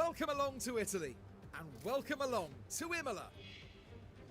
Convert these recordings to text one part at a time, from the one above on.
Welcome along to Italy, and welcome along to Imola.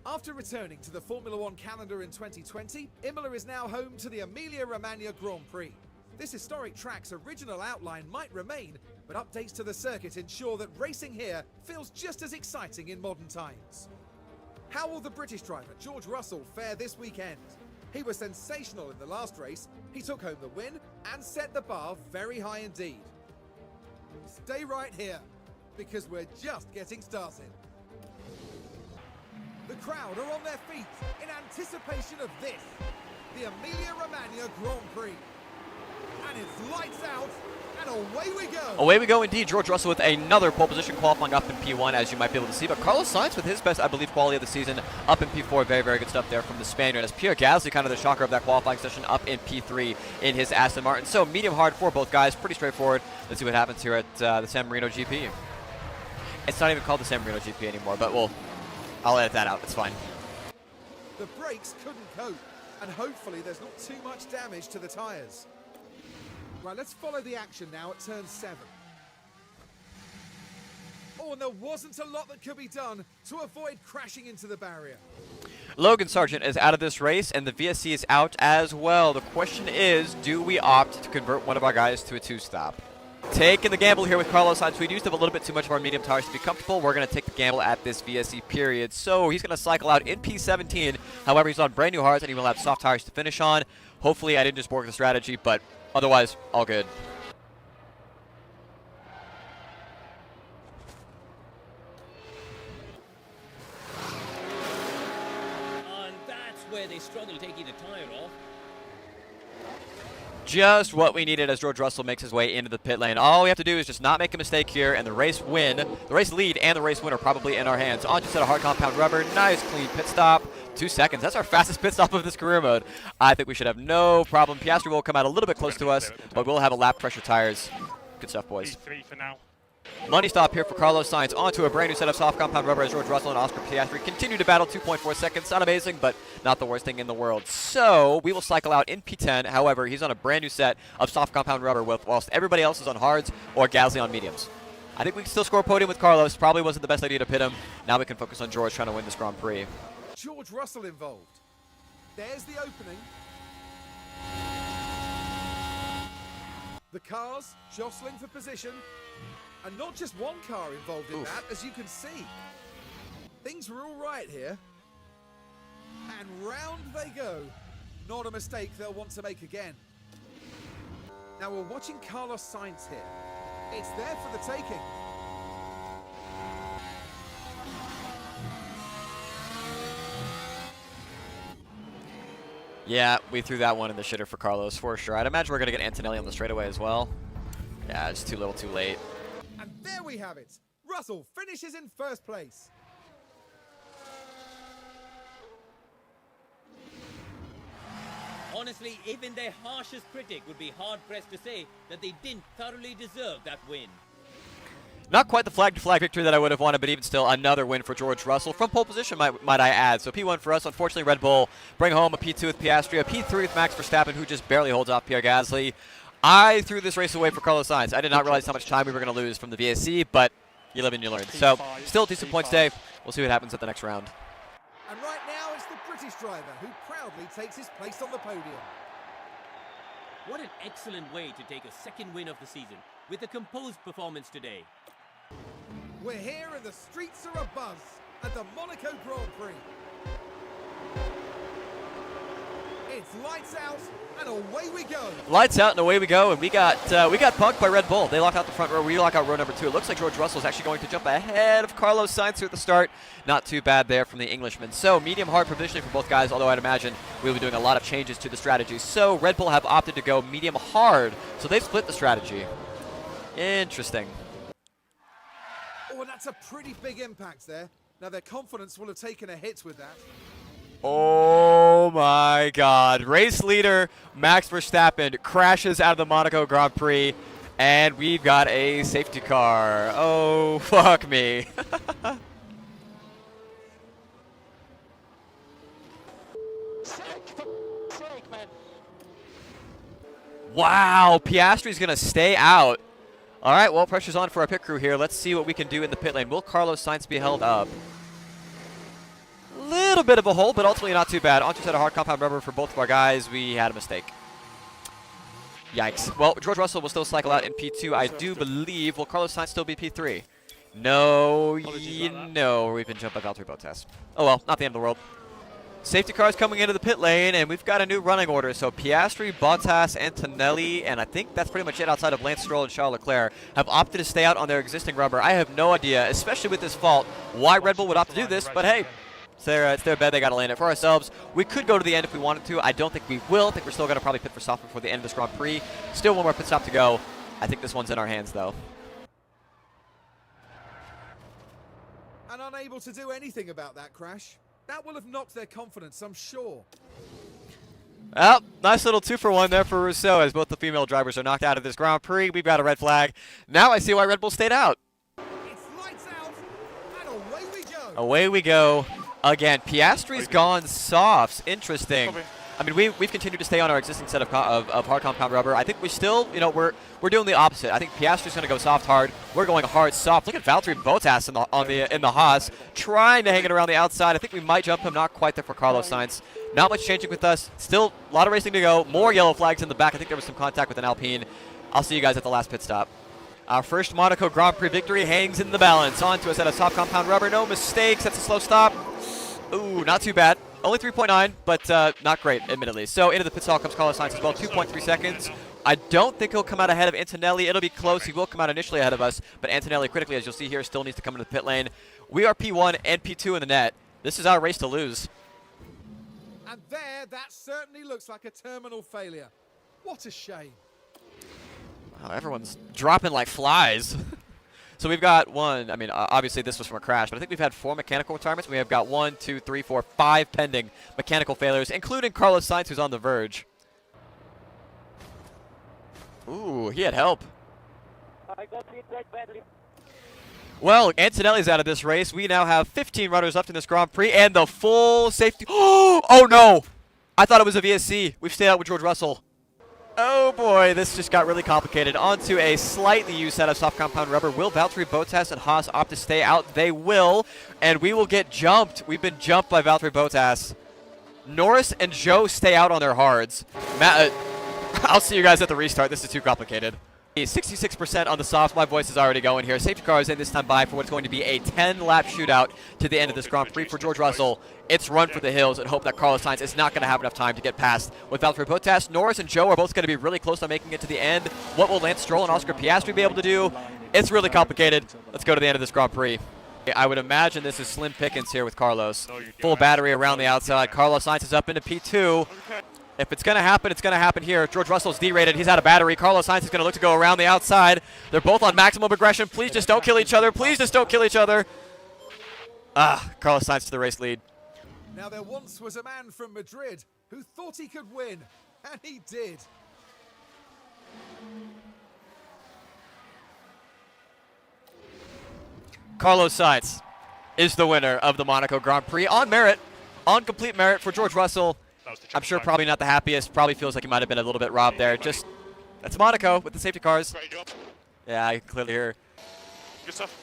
After returning to the Formula One calendar in 2020, Imola is now home to the Emilia-Romagna Grand Prix. This historic track's original outline might remain, but updates to the circuit ensure that racing here feels just as exciting in modern times. How will the British driver George Russell fare this weekend? He was sensational in the last race, he took home the win and set the bar very high indeed. Stay right here, because we're just getting started. The crowd are on their feet in anticipation of this, the Emilia-Romagna Grand Prix. And it's lights out, and away we go. Away we go indeed. George Russell with another pole position qualifying up in P1, as you might be able to see. But Carlos Sainz with his best, I believe, quality of the season up in P4. Very, very good stuff there from the Spaniard. As Pierre Gasly, kind of the shocker of that qualifying session, up in P3 in his Aston Martin. So medium hard for both guys. Pretty straightforward. Let's see what happens here at the San Marino GP. It's not even called the San Marino GP anymore, but I'll edit that out. It's fine. The brakes couldn't cope, and hopefully there's not too much damage to the tyres. Right, let's follow the action now at turn 7. Oh, and there wasn't a lot that could be done to avoid crashing into the barrier. Logan Sargent is out of this race, and the VSC is out as well. The question is, do we opt to convert one of our guys to a 2-stop? Taking the gamble here with Carlos Sainz. We used up a little bit too much of our medium tires to be comfortable. We're going to take the gamble at this VSC period. So he's going to cycle out in P17. However, he's on brand new hards, and he will have soft tires to finish on. Hopefully, I didn't just bork the strategy, but otherwise, all good. And that's where they struggle taking the tire off. Just what we needed as George Russell makes his way into the pit lane. All we have to do is just not make a mistake here, and the race lead and the race win are probably in our hands. On to set of hard compound rubber. Nice clean pit stop. 2 seconds. That's our fastest pit stop of this career mode. I think we should have no problem. Piastri will come out a little bit close to us, but we'll have a lap pressure tires. Good stuff, boys. P3 for now. Money stop here for Carlos Sainz. Onto a brand new set of soft compound rubber as George Russell and Oscar Piastri continue to battle. 2.4 seconds. Not amazing, but not the worst thing in the world. So we will cycle out in P10. However, he's on a brand new set of soft compound rubber whilst everybody else is on hards or Gasly on mediums. I think we can still score a podium with Carlos. Probably wasn't the best idea to pit him. Now we can focus on George trying to win this Grand Prix. George Russell involved. There's the opening. The cars jostling for position. And not just one car involved in that, as you can see. Things were all right here. And round they go. Not a mistake they'll want to make again. Now we're watching Carlos Sainz here. It's there for the taking. Yeah, we threw that one in the shitter for Carlos for sure. I'd imagine we're going to get Antonelli on the straightaway as well. Yeah, it's too little too late. And there we have it. Russell finishes in first place. Honestly, even their harshest critic would be hard-pressed to say that they didn't thoroughly deserve that win. Not quite the flag-to-flag victory that I would have wanted, but even still, another win for George Russell. From pole position, might I add. So P1 for us. Unfortunately, Red Bull bring home a P2 with Piastri, a P3 with Max Verstappen, who just barely holds off Pierre Gasly. I threw this race away for Carlos Sainz. I did not realize how much time we were going to lose from the VSC, but you live and you learn. So still a decent points day. We'll see what happens at the next round. And right now, it's the British driver who proudly takes his place on the podium. What an excellent way to take a second win of the season with a composed performance today. We're here and the streets are abuzz at the MONACO Grand Prix. It's lights out and away we go. Lights out and away we go, and we got punked by Red Bull. They lock out the front row. We lock out row number 2. It looks like George Russell is actually going to jump ahead of Carlos Sainz here at the start. Not too bad there from the Englishman. So medium hard provisioning for both guys, although I'd imagine we'll be doing a lot of changes to the strategy. So Red Bull have opted to go medium hard, so they've split the strategy. Interesting. Oh, and that's a pretty big impact there. Now their confidence will have taken a hit with that. Oh my God. Race leader Max Verstappen crashes out of the Monaco Grand Prix, and we've got a safety car. Oh, fuck me. Wow, Piastri's going to stay out All right, well, pressure's on for our pit crew here. Let's see what we can do in the pit lane. Will Carlos Sainz be held up? Little bit of a hole, but ultimately not too bad. Onto set of hard compound rubber for both of our guys. We had a mistake. Yikes. Well, George Russell will still cycle out in P2, I do believe. Will Carlos Sainz still be P3? No, no. We've been jumped by Valtteri Bottas. Oh well, not the end of the world. Safety cars coming into the pit lane, and we've got a new running order. So Piastri, Bottas, Antonelli, and I think that's pretty much it outside of Lance Stroll and Charles Leclerc have opted to stay out on their existing rubber. I have no idea, especially with this fault, why Red Bull would opt to do this, but hey. It's their bed. They got to land it for ourselves. We could go to the end if we wanted to. I don't think we will. I think we're still going to probably pit for soft before the end of this Grand Prix. Still one more pit stop to go. I think this one's in our hands, though. And unable to do anything about that crash. That will have knocked their confidence, I'm sure. Well, nice little 2-for-1 there for Rousseau as both the female drivers are knocked out of this Grand Prix. We've got a red flag. Now I see why Red Bull stayed out. It's lights out, and away we go. Away we go. Again, Piastri's gone softs. Interesting. I mean, we've continued to stay on our existing set of hard compound rubber. I think we still, you know, we're doing the opposite. I think Piastri's going to go soft hard. We're going hard soft. Look at Valtteri Bottas in the Haas, trying to hang it around the outside. I think we might jump him. Not quite there for Carlos Sainz. Not much changing with us. Still a lot of racing to go. More yellow flags in the back. I think there was some contact with an Alpine. I'll see you guys at the last pit stop. Our first Monaco Grand Prix victory hangs in the balance. Onto a set of soft compound rubber. No mistakes. That's a slow stop. Ooh, not too bad. Only 3.9, but not great, admittedly. So into the pit stall comes Carlos Sainz as well, 2.3 seconds. I don't think he'll come out ahead of Antonelli. It'll be close. He will come out initially ahead of us, but Antonelli, critically, as you'll see here, still needs to come into the pit lane. We are P1 and P2 in the net. This is our race to lose. And there, that certainly looks like a terminal failure. What a shame. Wow, everyone's dropping like flies. So we've got one, I mean, obviously this was from a crash, but I think we've had 4 mechanical retirements. We have got 1, 2, 3, 4, 5 pending mechanical failures, including Carlos Sainz, who's on the verge. Ooh, he had help. I got hit quite badly. Well, Antonelli's out of this race. We now have 15 runners left in this Grand Prix, and the full safety. Oh no! I thought it was a VSC. We've stayed out with George Russell. Oh boy, this just got really complicated. Onto a slightly used set of soft compound rubber. Will Valtteri Bottas and Haas opt to stay out? They will, and we will get jumped. We've been jumped by Valtteri Bottas. Norris and Zhou stay out on their hards. I'll see you guys at the restart. This is too complicated. 66% on the soft. My voice is already going here. Safety car is in this time by for what's going to be a 10-lap shootout to the end of this Grand Prix for George Russell. It's run for the hills and hope that Carlos Sainz is not going to have enough time to get past with Valtteri Bottas. Norris and Zhou are both going to be really close on making it to the end. What will Lance Stroll and Oscar Piastri be able to do? It's really complicated. Let's go to the end of this Grand Prix. I would imagine this is slim pickings here with Carlos. Full battery around the outside. Carlos Sainz is up into P2. If it's going to happen here. George Russell's derated. He's out of battery. Carlos Sainz is going to look to go around the outside. They're both on maximum aggression. Please just don't kill each other. Please just don't kill each other. Carlos Sainz to the race lead. Now there once was a man from Madrid who thought he could win, and he did. Carlos Sainz is the winner of the Monaco Grand Prix on merit, on complete merit for George Russell. I'm sure probably not the happiest. Probably feels like he might have been a little bit robbed there. Just, that's Monaco with the safety cars. Yeah, I can clearly hear.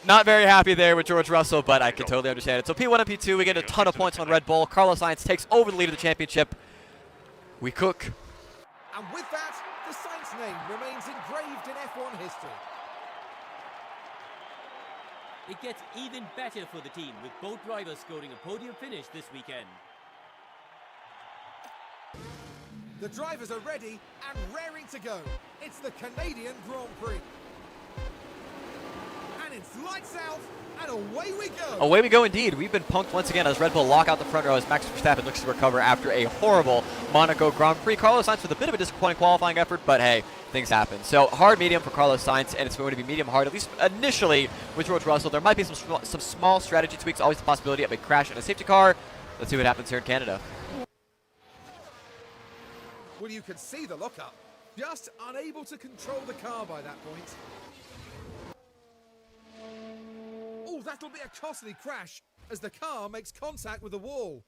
Not very happy there with George Russell, but I can totally understand it. So P1 and P2, we get a ton of points on Red Bull. Carlos Sainz takes over the lead of the championship. We cook. And with that, the Sainz name remains engraved in F1 history. It gets even better for the team, with both drivers scoring a podium finish this weekend. The drivers are ready and raring to go. It's the Canadian Grand Prix. And it's lights out, and away we go. Away we go indeed. We've been punked once again as Red Bull lock out the front row as Max Verstappen looks to recover after a horrible Monaco Grand Prix. Carlos Sainz with a bit of a disappointing qualifying effort, but hey, things happen. So hard medium for Carlos Sainz, and it's going to be medium hard, at least initially with George Russell. There might be some small strategy tweaks, always the possibility of a crash in a safety car. Let's see what happens here in Canada. Well, you can see the lockup. Just unable to control the car by that point. Oh, that'll be a costly crash as the car makes contact with the wall.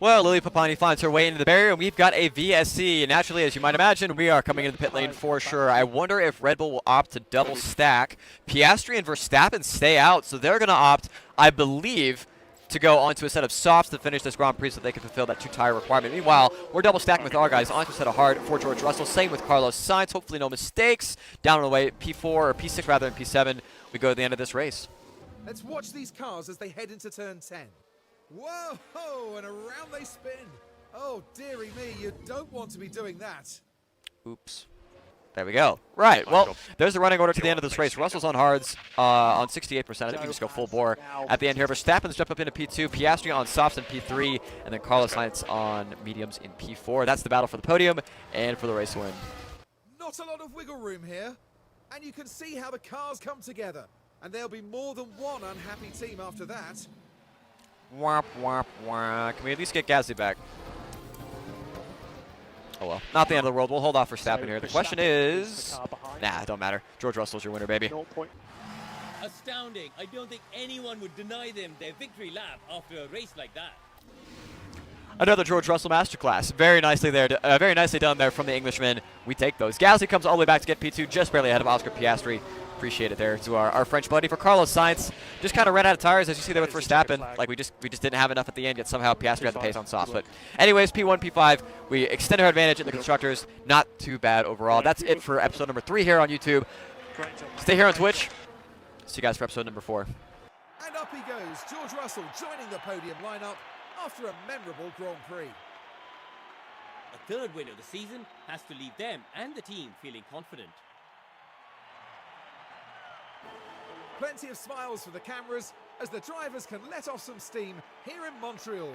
Well, Lily Papani finds her way into the barrier, and we've got a VSC. Naturally, as you might imagine, we are coming into the pit lane for sure. I wonder if Red Bull will opt to double stack. Piastri and Verstappen stay out, so they're going to opt, I believe, to go onto a set of softs to finish this Grand Prix so they can fulfill that 2-tire requirement. Meanwhile, we're double stacking with our guys onto a set of hard for George Russell. Same with Carlos Sainz. Hopefully no mistakes. Down on the way, P4 or P6 rather than P7. We go to the end of this race. Let's watch these cars as they head into turn 10. Whoa, and around they spin. Oh, dearie me, you don't want to be doing that. Oops. There we go. Right, well, there's the running order to the end of this race. Russell's on hards on 68%. I think we can just go full bore at the end here. Verstappen's jumped up into P2, Piastri on softs in P3, and then Carlos Sainz on mediums in P4. That's the battle for the podium and for the race win. Not a lot of wiggle room here. And you can see how the cars come together. And there'll be more than one unhappy team after that. Womp, womp, womp. Can we at least get Gasly back? Oh well, not the end of the world. We'll hold off for Verstappen here. The question is... Nah, it don't matter. George Russell's your winner, baby. Astounding. I don't think anyone would deny them their victory lap after a race like that. Another George Russell masterclass. Very nicely there, very nicely done there from the Englishman. We take those. Gasly comes all the way back to get P2, just barely ahead of Oscar Piastri. Appreciate it there to our French buddy. For Carlos Sainz, just kind of ran out of tires, as you see there with Verstappen. Like we just didn't have enough at the end, yet somehow Piastri had the pace on soft. But anyways, P1, P5, we extend our advantage in the constructors. Not too bad overall. That's it for episode number 3 here on YouTube. Stay here on Twitch. See you guys for episode number 4. And up he goes, George Russell joining the podium lineup after a memorable Grand Prix. A third win of the season has to leave them and the team feeling confident. Plenty of smiles for the cameras as the drivers can let off some steam here in Montreal.